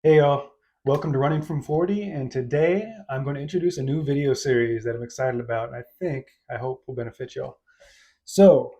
Hey y'all, welcome to Running from 40, and today I'm going to introduce a new video series that I'm excited about, and I hope will benefit y'all. So,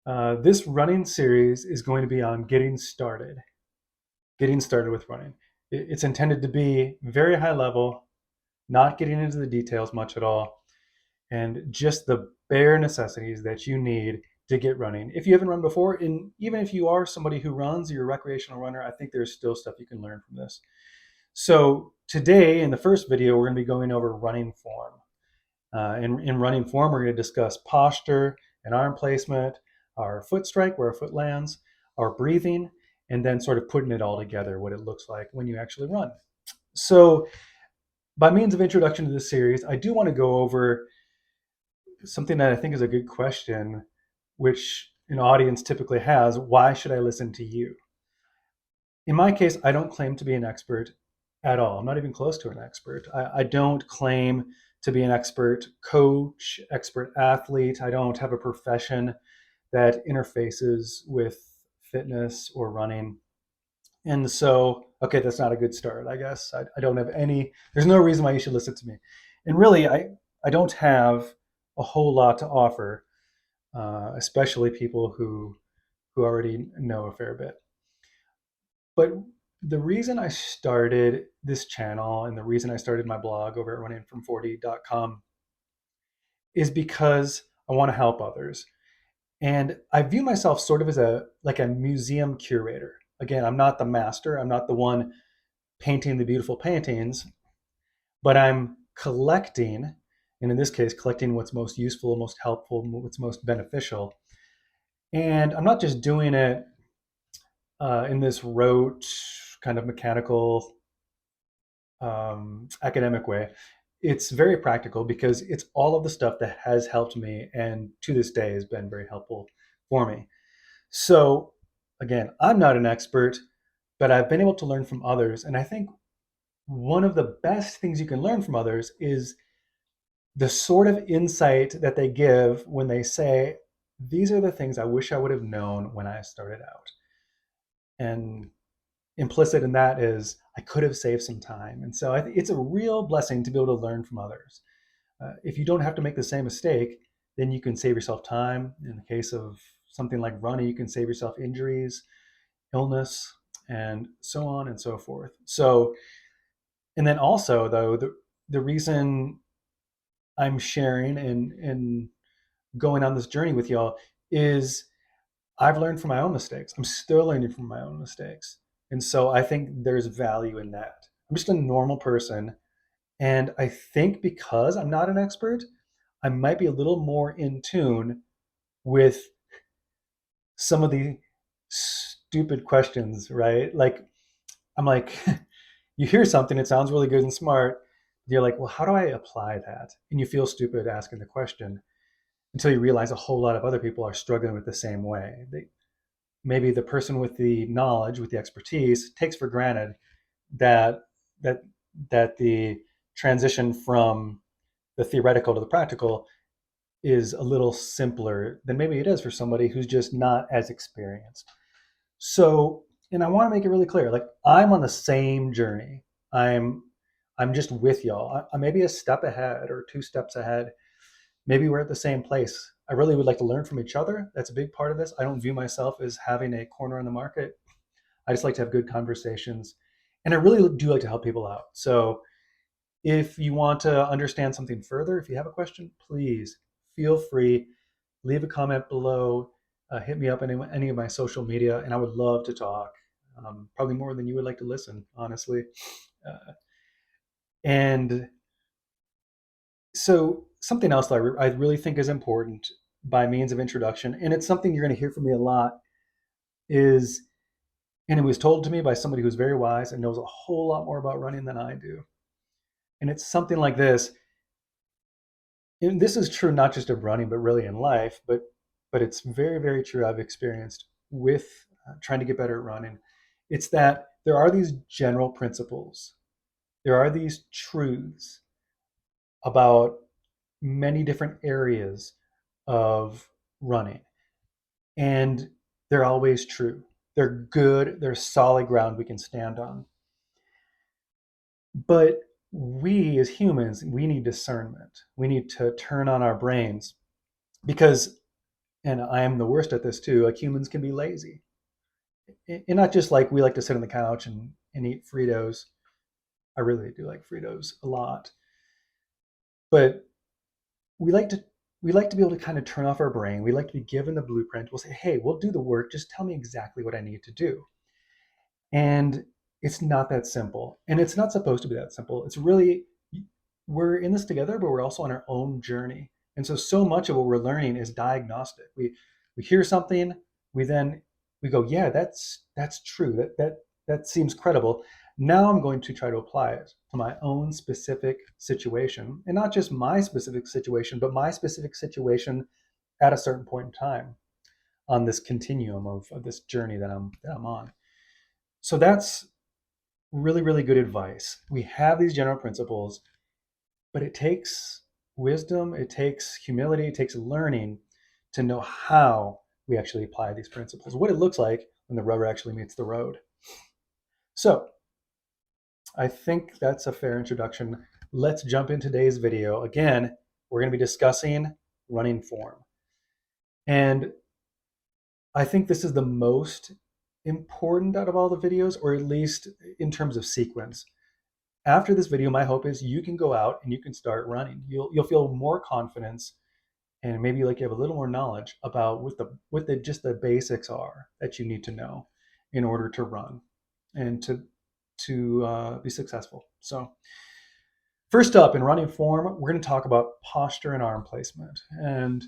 this running series is going to be on getting started with running. It's intended to be very high level, not getting into the details much at all, and just the bare necessities that you need to get running. If you haven't run before, and even if you are somebody who runs, you're a recreational runner, I think there's still stuff you can learn from this. So today, in the first video, we're going to be going over running form. In running form, we're going to discuss posture and arm placement, our foot strike, where our foot lands, our breathing, and then sort of putting it all together, what it looks like when you actually run. So, by means of introduction to this series, I do want to go over something that I think is a good question, which an audience typically has: why should I listen to you? In my case, I don't claim to be an expert at all. I'm not even close to an expert. I don't claim to be an expert coach, expert athlete. I don't have a profession that interfaces with fitness or running. And so, okay, that's not a good start, I guess. I don't have any, there's no reason why you should listen to me. And really, I don't have a whole lot to offer, especially people who already know a fair bit. But the reason I started this channel and the reason I started my blog over at runningfrom40.com is because I want to help others. And I view myself sort of as a museum curator. Again, I'm not the master, I'm not the one painting the beautiful paintings, but I'm collecting, and in this case, collecting what's most useful, most helpful, what's most beneficial. And I'm not just doing it in this rote, kind of mechanical academic way. It's very practical because it's all of the stuff that has helped me and to this day has been very helpful for me. So, again, I'm not an expert, but I've been able to learn from others. And I think one of the best things you can learn from others is the sort of insight that they give when they say, these are the things I wish I would have known when I started out. And implicit in that is I could have saved some time. And so it's a real blessing to be able to learn from others. If you don't have to make the same mistake, then you can save yourself time. In the case of something like running, you can save yourself injuries, illness, and so on and so forth. So, and then also though, the reason I'm sharing and going on this journey with y'all is I've learned from my own mistakes. I'm still learning from my own mistakes. And so I think there's value in that. I'm just a normal person. And I think because I'm not an expert, I might be a little more in tune with some of the stupid questions, right? Like, I'm like, you hear something, it sounds really good and smart. You're like, well, how do I apply that? And you feel stupid asking the question until you realize a whole lot of other people are struggling with the same way. Maybe the person with the knowledge, with the expertise, takes for granted that that that the transition from the theoretical to the practical is a little simpler than maybe it is for somebody who's just not as experienced. So, and I want to make it really clear, like I'm on the same journey. I'm I'm just with y'all. I'm maybe a step ahead or two steps ahead. Maybe we're at the same place. I really would like to learn from each other. That's a big part of this. I don't view myself as having a corner on the market. I just like to have good conversations. And I really do like to help people out. So if you want to understand something further, if you have a question, please feel free, leave a comment below, hit me up on any of my social media, and I would love to talk. Probably more than you would like to listen, honestly. And so, something else that I really think is important by means of introduction, and it's something you're going to hear from me a lot, is, and it was told to me by somebody who's very wise and knows a whole lot more about running than I do. And it's something like this. And this is true not just of running, but really in life. But it's very, very true. I've experienced with trying to get better at running. It's that there are these general principles. There are these truths about many different areas of running, and they're always true. They're good. They're solid ground we can stand on. But we as humans, we need discernment. We need to turn on our brains because, and I am the worst at this too, like humans can be lazy. And not just like we like to sit on the couch and eat Fritos. I really do like Fritos a lot. But we like to we like to be able to kind of turn off our brain. We like to be given the blueprint. We'll say, hey, we'll do the work. Just tell me exactly what I need to do. And it's not that simple. And it's not supposed to be that simple. It's really, we're in this together, but we're also on our own journey. And so much of what we're learning is diagnostic. We hear something, we then we go, yeah, that's true. That seems credible. Now I'm going to try to apply it to my own specific situation, and not just my specific situation, but my specific situation at a certain point in time on this continuum of this journey that I'm on. So that's really, really good advice. We have these general principles, but it takes wisdom, it takes humility, it takes learning to know how we actually apply these principles, what it looks like when the rubber actually meets the road. So I think that's a fair introduction. Let's jump into today's video. Again, we're going to be discussing running form. And I think this is the most important out of all the videos, or at least in terms of sequence. After this video, my hope is you can go out and you can start running. You'll feel more confidence, and maybe like you have a little more knowledge about what the just the basics are that you need to know in order to run and to be successful. So first up, in running form, we're going to talk about posture and arm placement. And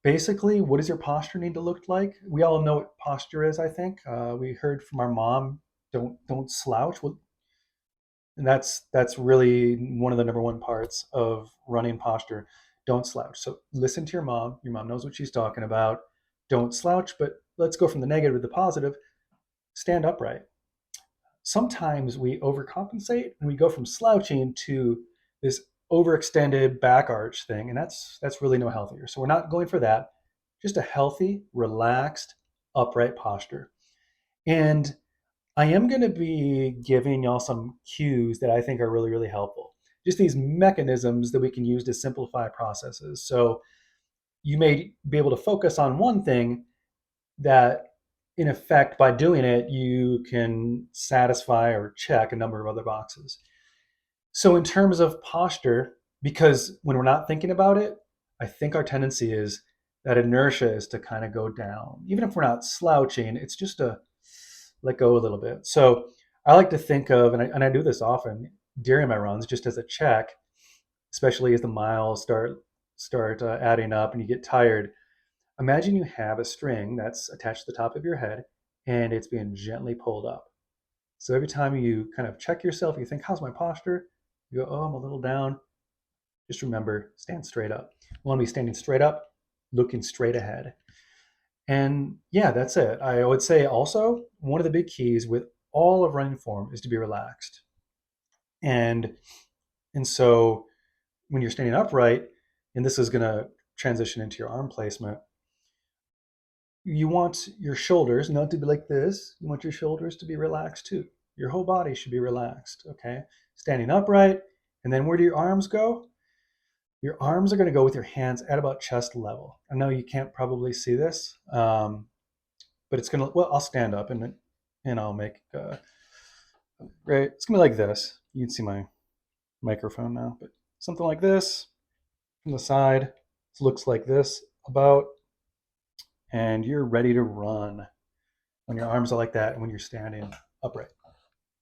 basically, what does your posture need to look like? We all know what posture is, I think. We heard from our mom, don't slouch. Well, and that's really one of the number one parts of running posture. Don't slouch. So listen to your mom. Your mom knows what she's talking about. Don't slouch, but let's go from the negative to the positive. Stand upright. Sometimes we overcompensate and we go from slouching to this overextended back arch thing, and that's really no healthier. So we're not going for that. Just a healthy, relaxed, upright posture. And I am going to be giving y'all some cues that I think are really, really helpful. Just these mechanisms that we can use to simplify processes. So you may be able to focus on one thing that, in effect, by doing it, you can satisfy or check a number of other boxes. So, in terms of posture, because when we're not thinking about it, I think our tendency is that inertia is to kind of go down. Even if we're not slouching, it's just to let go a little bit. So, I like to think of, and I do this often during my runs, just as a check, especially as the miles start adding up and you get tired. Imagine you have a string that's attached to the top of your head and it's being gently pulled up. So every time you kind of check yourself, you think, how's my posture? You go, oh, I'm a little down. Just remember, stand straight up. You want to be standing straight up, looking straight ahead. And yeah, that's it. I would say also one of the big keys with all of running form is to be relaxed. And and so when you're standing upright, and this is going to transition into your arm placement, you want your shoulders not to be like this. You want your shoulders to be relaxed too. Your whole body should be relaxed, okay? Standing upright. And then where do your arms go? Your arms are going to go with your hands at about chest level. I know you can't probably see this, but it's going to, well, I'll stand up and I'll make, right, it's going to be like this. You can see my microphone now, but something like this from the side. It looks like this about, and you're ready to run when your arms are like that and when you're standing upright.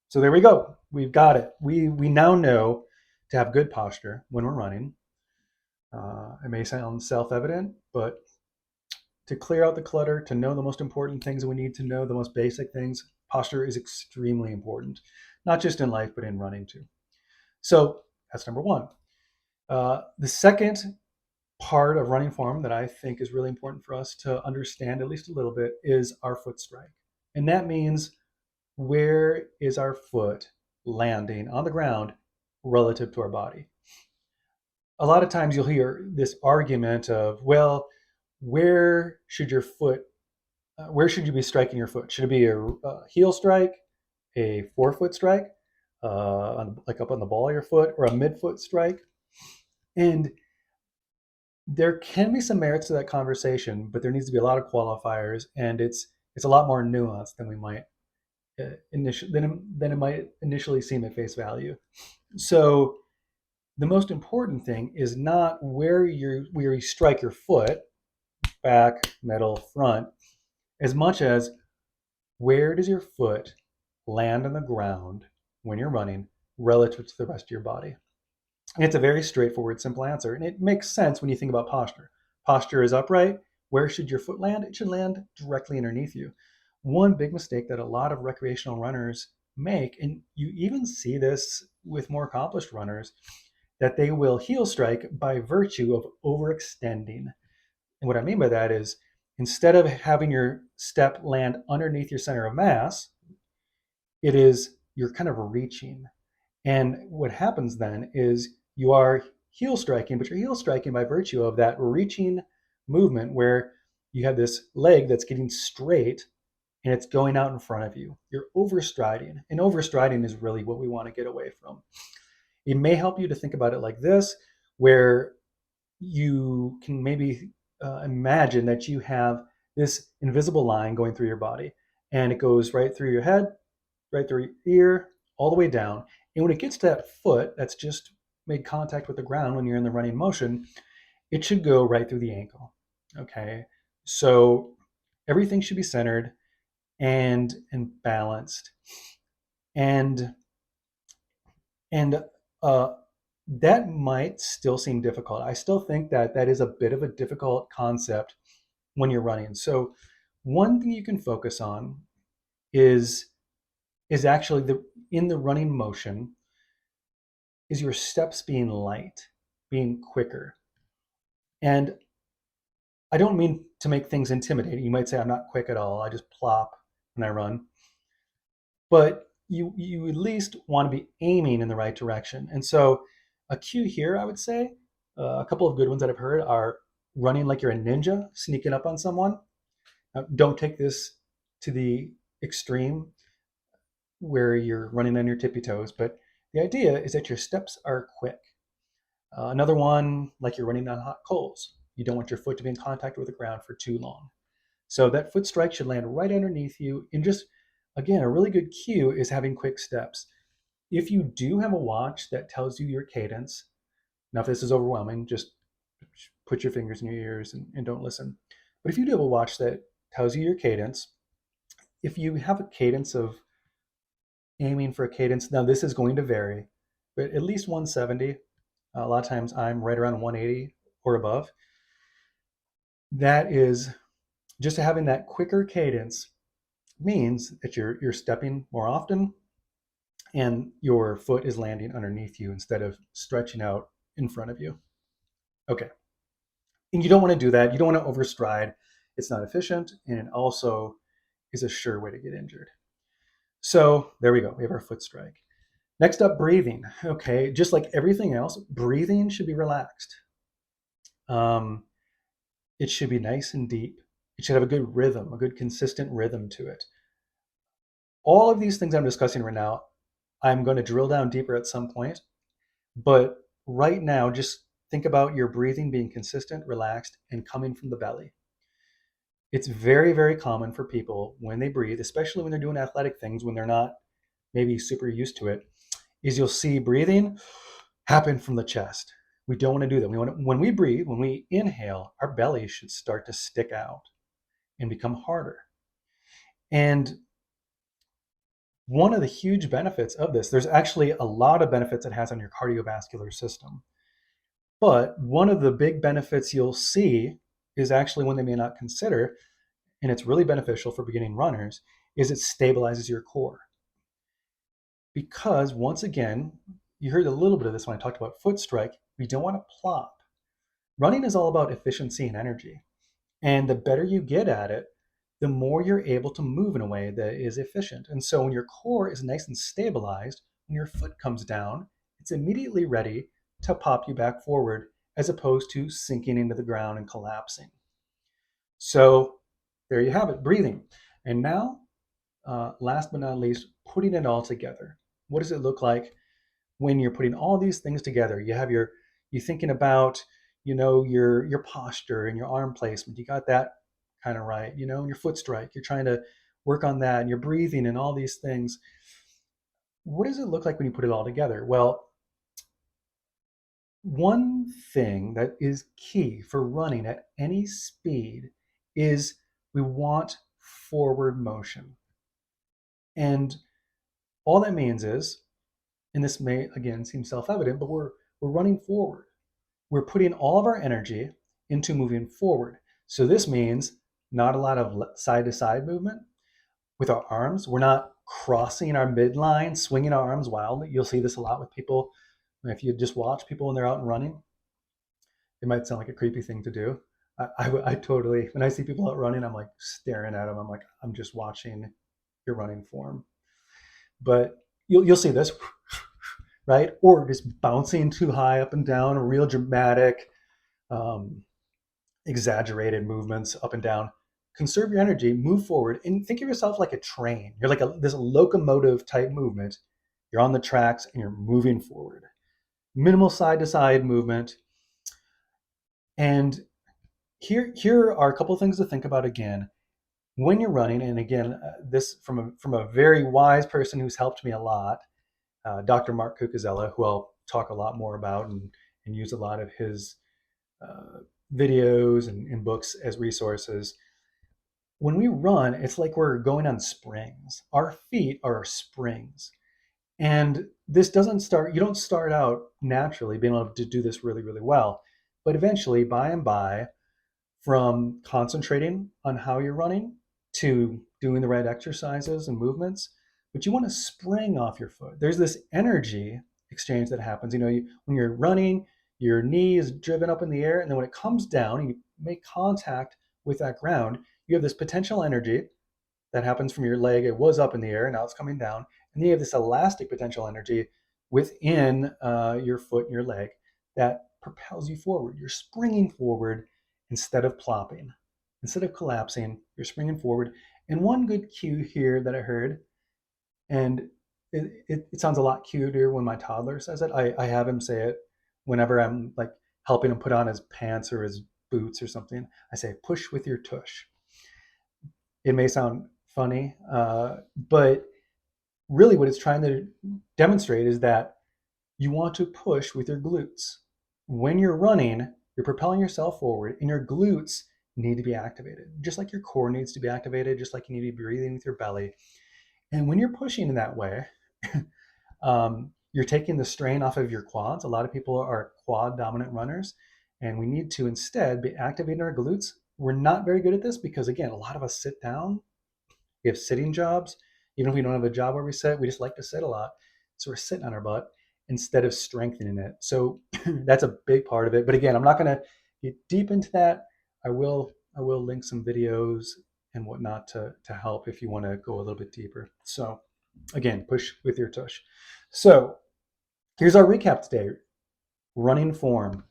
So there we go. We've got it. We now know to have good posture when we're running. It may sound self-evident, but to clear out the clutter, to know the most important things that we need to know, the most basic things, posture is extremely important, not just in life, but in running too. So that's number one. The second part of running form that I think is really important for us to understand at least a little bit is our foot strike. And that means, where is our foot landing on the ground relative to our body? A lot of times you'll hear this argument of, well, where should your foot, where should you be striking your foot? Should it be a heel strike, a forefoot strike? like up on the ball of your foot, or a midfoot strike. And there can be some merits to that conversation, but there needs to be a lot of qualifiers, and it's a lot more nuanced than we might than it might initially seem at face value. So the most important thing is not where you strike your foot, back, middle, front, as much as where does your foot land on the ground when you're running relative to the rest of your body. And it's a very straightforward, simple answer. And it makes sense when you think about posture. Posture is upright. Where should your foot land? It should land directly underneath you. One big mistake that a lot of recreational runners make, and you even see this with more accomplished runners, that they will heel strike by virtue of overextending. And what I mean by that is instead of having your step land underneath your center of mass, it is you're kind of reaching. And what happens then is you are heel striking, but you're heel striking by virtue of that reaching movement where you have this leg that's getting straight and it's going out in front of you. You're overstriding, and overstriding is really what we want to get away from. It may help you to think about it like this, where you can maybe imagine that you have this invisible line going through your body, and it goes right through your head, right through your ear, all the way down. And when it gets to that foot that's just made contact with the ground when you're in the running motion, it should go right through the ankle. Okay. So everything should be centered and balanced. And and that might still seem difficult. I still think that that is a bit of a difficult concept when you're running. So one thing you can focus on is is actually the in the running motion is your steps being light, being quicker. And I don't mean to make things intimidating. You might say I'm not quick at all. I just plop when I run. But you at least want to be aiming in the right direction. And so a cue here, I would say, a couple of good ones that I've heard are running like you're a ninja, sneaking up on someone. Now, don't take this to the extreme where you're running on your tippy toes, but the idea is that your steps are quick. Another one, like you're running on hot coals. You don't want your foot to be in contact with the ground for too long. So that foot strike should land right underneath you. And just, again, a really good cue is having quick steps. If you do have a watch that tells you your cadence, now if this is overwhelming, just put your fingers in your ears and don't listen. But if you do have a watch that tells you your cadence, if you have a cadence of aiming for a cadence, now this is going to vary, but at least 170. A lot of times I'm right around 180 or above. That is just having that quicker cadence means that you're stepping more often and your foot is landing underneath you instead of stretching out in front of you. Okay. And you don't want to do that. You don't want to overstride. It's not efficient, and it also is a sure way to get injured. So there we go. We have our foot strike. Next up, breathing. Okay, just like everything else, breathing should be relaxed. It should be nice and deep. It should have a good rhythm, a good consistent rhythm to it. All of these things I'm discussing right now, I'm going to drill down deeper at some point. But right now, just think about your breathing being consistent, relaxed, and coming from the belly. It's very, very common for people when they breathe, especially when they're doing athletic things, when they're not maybe super used to it, is you'll see breathing happen from the chest. We don't want to do that. When we breathe, when we inhale, our belly should start to stick out and become harder. And one of the huge benefits of this, there's actually a lot of benefits it has on your cardiovascular system. But one of the big benefits you'll see is actually one they may not consider, and it's really beneficial for beginning runners, is it stabilizes your core. Because once again, you heard a little bit of this when I talked about foot strike, we don't want to plop. Running is all about efficiency and energy. And the better you get at it, the more you're able to move in a way that is efficient. And so when your core is nice and stabilized, when your foot comes down, it's immediately ready to pop you back forward as opposed to sinking into the ground and collapsing. So there you have it, breathing. And now, last but not least, putting it all together. What does it look like when you're putting all these things together? You thinking about, your posture and your arm placement. You got that kind of right, and your foot strike. You're trying to work on that, and you're breathing and all these things. What does it look like when you put it all together? Well, one thing that is key for running at any speed is we want forward motion. And all that means is, and this may again seem self-evident, but we're running forward. We're putting all of our energy into moving forward. So this means not a lot of side to side movement with our arms. We're not crossing our midline, swinging our arms wildly. You'll see this a lot with people. If you just watch people when they're out and running, it might sound like a creepy thing to do. I totally, when I see people out running, I'm like staring at them. I'm like, I'm just watching your running form. But you'll see this, right? Or just bouncing too high up and down, real dramatic, um, exaggerated movements up and down. Conserve your energy, move forward, and think of yourself like a train. You're like this locomotive type movement. You're on the tracks and you're moving forward. Minimal side to side movement. And here are a couple of things to think about again when you're running. And again, this from a very wise person who's helped me a lot, Dr. Mark Cucuzzella, who I'll talk a lot more about and use a lot of his uh, videos and books as resources. When we run, it's like we're going on springs. Our feet are springs. And this doesn't start, you don't start out naturally being able to do this really, really well. But eventually, by and by, from concentrating on how you're running to doing the right exercises and movements, but you want to spring off your foot. There's this energy exchange that happens. When you're running, your knee is driven up in the air, and then when it comes down and you make contact with that ground, you have this potential energy that happens from your leg. It was up in the air, now it's coming down, and then you have this elastic potential energy within your foot and your leg that propels you forward. You're springing forward instead of plopping. Instead of collapsing, you're springing forward. And one good cue here that I heard, and it sounds a lot cuter when my toddler says it. I have him say it whenever I'm like helping him put on his pants or his boots or something. I say, push with your tush. It may sound funny, but really what it's trying to demonstrate is that you want to push with your glutes. When you're running, you're propelling yourself forward, and your glutes need to be activated, just like your core needs to be activated, just like you need to be breathing with your belly. And when you're pushing in that way, you're taking the strain off of your quads. A lot of people are quad dominant runners, and we need to instead be activating our glutes. We're not very good at this because, again, a lot of us sit down. We have sitting jobs. Even if we don't have a job where we sit, we just like to sit a lot. So we're sitting on our butt instead of strengthening it. So that's a big part of it. But again, I'm not going to get deep into that. I will link some videos and whatnot to help if you want to go a little bit deeper. So again, push with your tush. So here's our recap today. Running form.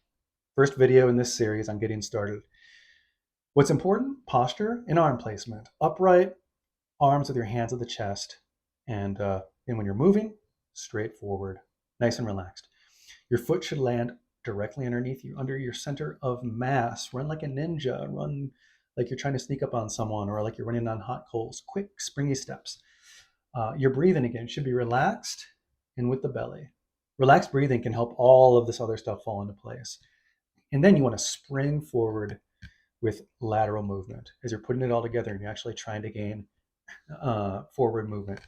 First video in this series on getting started. What's important? Posture and arm placement. Upright, arms with your hands at the chest. And when you're moving, straight forward, nice and relaxed. Your foot should land directly underneath you, under your center of mass. Run like a ninja. Run like you're trying to sneak up on someone, or like you're running on hot coals. Quick, springy steps. Your breathing, again, should be relaxed and with the belly. Relaxed breathing can help all of this other stuff fall into place. And then you want to spring forward with lateral movement as you're putting it all together and you're actually trying to gain forward movement.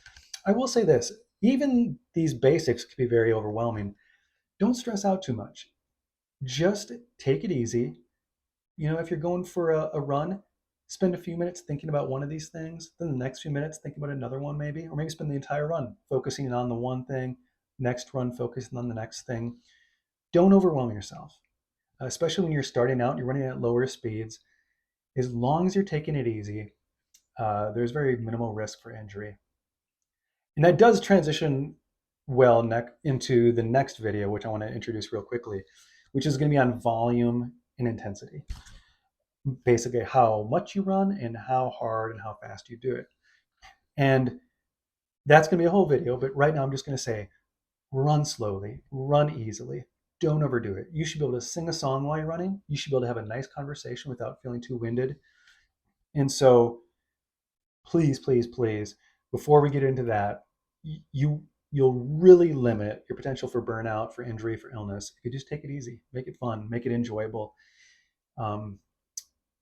I will say this, even these basics can be very overwhelming. Don't stress out too much. Just take it easy. If you're going for a run, spend a few minutes thinking about one of these things, then the next few minutes think about another one maybe, or maybe spend the entire run focusing on the one thing, next run focusing on the next thing. Don't overwhelm yourself, especially when you're starting out and you're running at lower speeds. As long as you're taking it easy, there's very minimal risk for injury. And that does transition well into the next video, which I want to introduce real quickly, which is going to be on volume and intensity. Basically, how much you run and how hard and how fast you do it. And That's going to be a whole video, but right now I'm just going to say run slowly, run easily. Don't overdo it. You should be able to sing a song while you're running. You should be able to have a nice conversation without feeling too winded. And so please, please, please, before we get into that, you'll really limit your potential for burnout, for injury, for illness. If you just take it easy, make it fun, make it enjoyable. Um,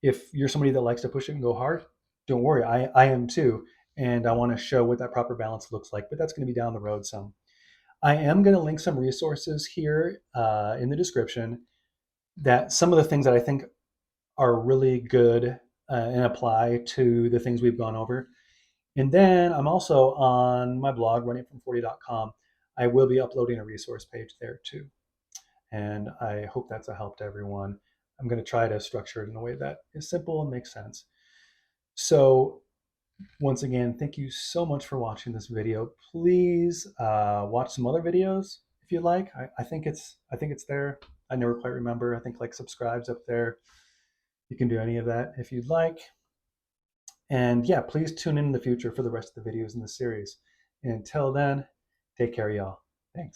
if you're somebody that likes to push it and go hard, don't worry, I am too. And I want to show what that proper balance looks like, but that's going to be down the road some. I am going to link some resources here in the description that some of the things that I think are really good and apply to the things we've gone over. And then I'm also on my blog, runningfrom40.com. I will be uploading a resource page there too. And I hope that's a help to everyone. I'm going to try to structure it in a way that is simple and makes sense. So once again, thank you so much for watching this video. Please watch some other videos if you like. I think it's there. I never quite remember. I think like subscribe's up there. You can do any of that if you'd like. And yeah, please tune in the future for the rest of the videos in the series. And until then, take care, y'all.